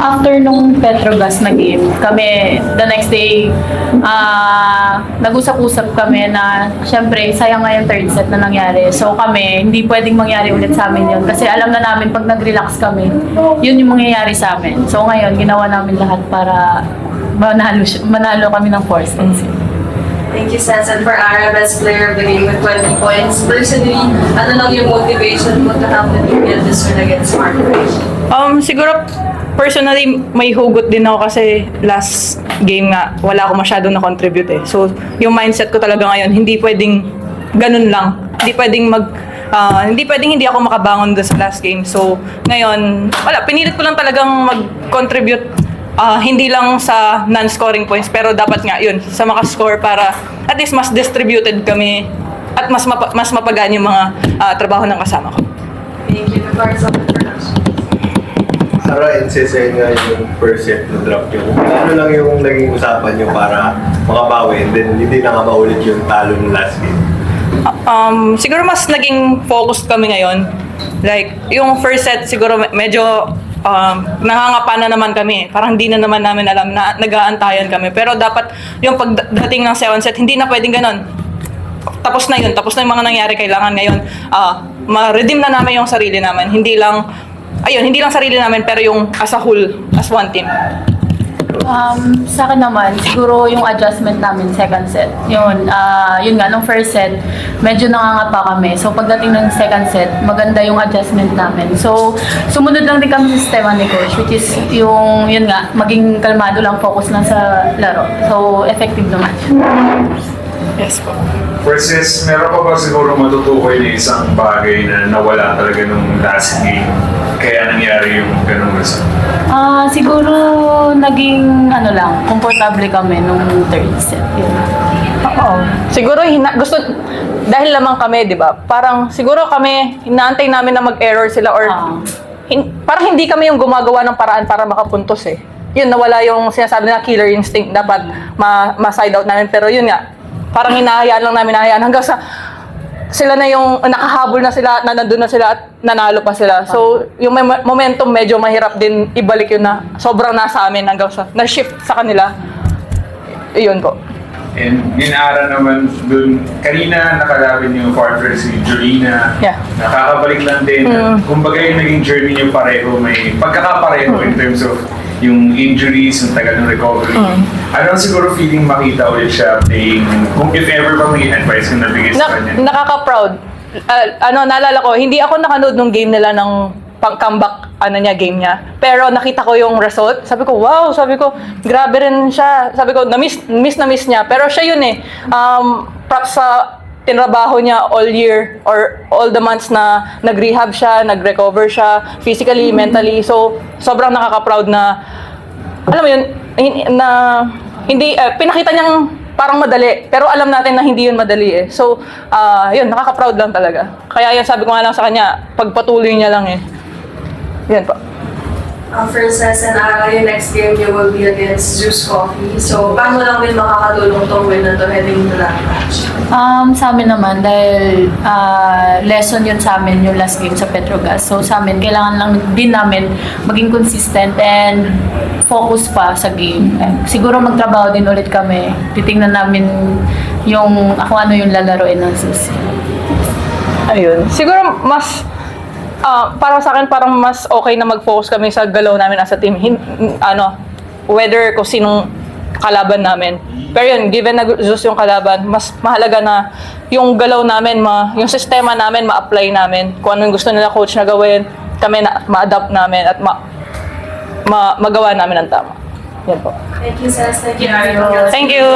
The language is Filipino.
after nung Petrogas na game, kami, the next day, nag-usap-usap kami na, syempre, sayang nga yung third set na nangyari. So kami, hindi pwedeng mangyari ulit sa amin yun. Kasi alam na namin, pag nag-relax kami, yun yung mangyayari sa amin. So ngayon, ginawa namin lahat para manalo kami ng 4 sets. Thank you, Sens. And for Ara, best player of the game with 20 points. Personally, ano lang yung motivation mo to help the team get this win against Marquez? Siguro, personally, may hugot din ako kasi last game nga, wala ako masyadong na-contribute eh. So, yung mindset ko talaga ngayon, hindi pwedeng ganun lang. Hindi pwedeng hindi ako makabangon doon sa last game. So, ngayon, pinilit ko lang talagang mag-contribute. Hindi lang sa non-scoring points, pero dapat nga yun, sa makascore para at least mas distributed kami at mas mapagaan yung mga trabaho ng kasama ko. Thank you. The floor is open for questions. Sara, insisay nga yung first set na drop nyo. Ano lang yung naging usapan nyo para makabawi and then hindi na nga maulit yung talo ng last game? Siguro mas naging focused kami ngayon. Like, yung first set siguro medyo nangangapa na naman kami. Parang hindi na naman namin alam na nag-aantayan kami. Pero dapat yung pagdating ng 7 set, hindi na pwedeng ganun. Tapos na yun. Tapos na yung mga nangyari. Kailangan ngayon ma-redeem na namin yung sarili namin. Hindi lang sarili namin, pero yung as a whole, as one team. Sa akin naman, siguro yung adjustment namin second set. Yun nga, nung first set, medyo nangangapa kami. So pagdating ng second set, maganda yung adjustment namin. So sumunod lang din kami sa sistema ni Coach, which is yun nga, maging kalmado lang, focus lang sa laro. So effective naman. Yes po. Versus, meron pa ba siguro matutukoy na isang bagay na nawala talaga nung last game? Kaya nangyari yung ganung result? Siguro naging komportable kami nung third set. Yun. Oo. Siguro dahil lamang kami, 'di ba? Parang siguro kami inaantay namin na mag-error sila or parang hindi kami yung gumagawa ng paraan para makapuntos eh. Yun, nawala yung sinasabi na killer instinct, dapat ma-side out namin, pero yun nga, parang hinahayaan lang namin hanggang sa sila na yung nakahabol na sila, na nandun na sila at nanalo pa sila. So, yung momentum medyo mahirap din ibalik yun na sobrang nasa amin hanggang sa na-shift sa kanila. Iyon po. And Ara naman dun, kanina nakalaban yung partner si Jolina. Yeah. Nakakabalik lang din. Kumbaga yung naging journey niyo pareho, may pagkakapareho in terms of yung injuries, yung tagal ng recovery. Ano siguro feeling makita ulit siya playing, kung if ever pa may advice kung nabigay sa kanya? Nakaka-proud. Naalala ko, hindi ako nakanood nung game nila ng pang-comeback game niya. Pero nakita ko yung result. Sabi ko, wow! Sabi ko, grabe rin siya. Sabi ko, na-miss niya. Pero siya yun eh. Props sa tinrabaho niya all year or all the months na nag-rehab siya, nag-recover siya, physically, mentally. So, sobrang nakaka-proud na, alam mo yun, na hindi, pinakita niyang parang madali. Pero alam natin na hindi yun madali eh. So, yun, nakaka-proud lang talaga. Kaya yun, sabi ko nga lang sa kanya, pagpatuloy niya lang eh. Yan po. For Sens and Ara, yung next game niyo will be against Zeus Coffee. So, paano lang din makakatulong tong win na to heading into that match? Sa amin naman, dahil lesson yun sa amin yung last game sa Petrogas. So sa amin, kailangan lang din namin maging consistent and focus pa sa game. Siguro magtrabaho din ulit kami. Titingnan namin kung ano yung lalaroin ng Zeus. Ayun. Siguro mas para sa akin parang mas okay na mag-focus kami sa galaw namin as a team. Whether kung sinong kalaban namin. Pero yun, given na Zeus yung kalaban, mas mahalaga na yung galaw namin, yung sistema namin, ma-apply namin. Kung ano yung gusto nila coach na gawin, kami na ma-adapt namin at magawa namin ang tama. Yan po. Thank you, Sens. Thank you, Ara. Thank you!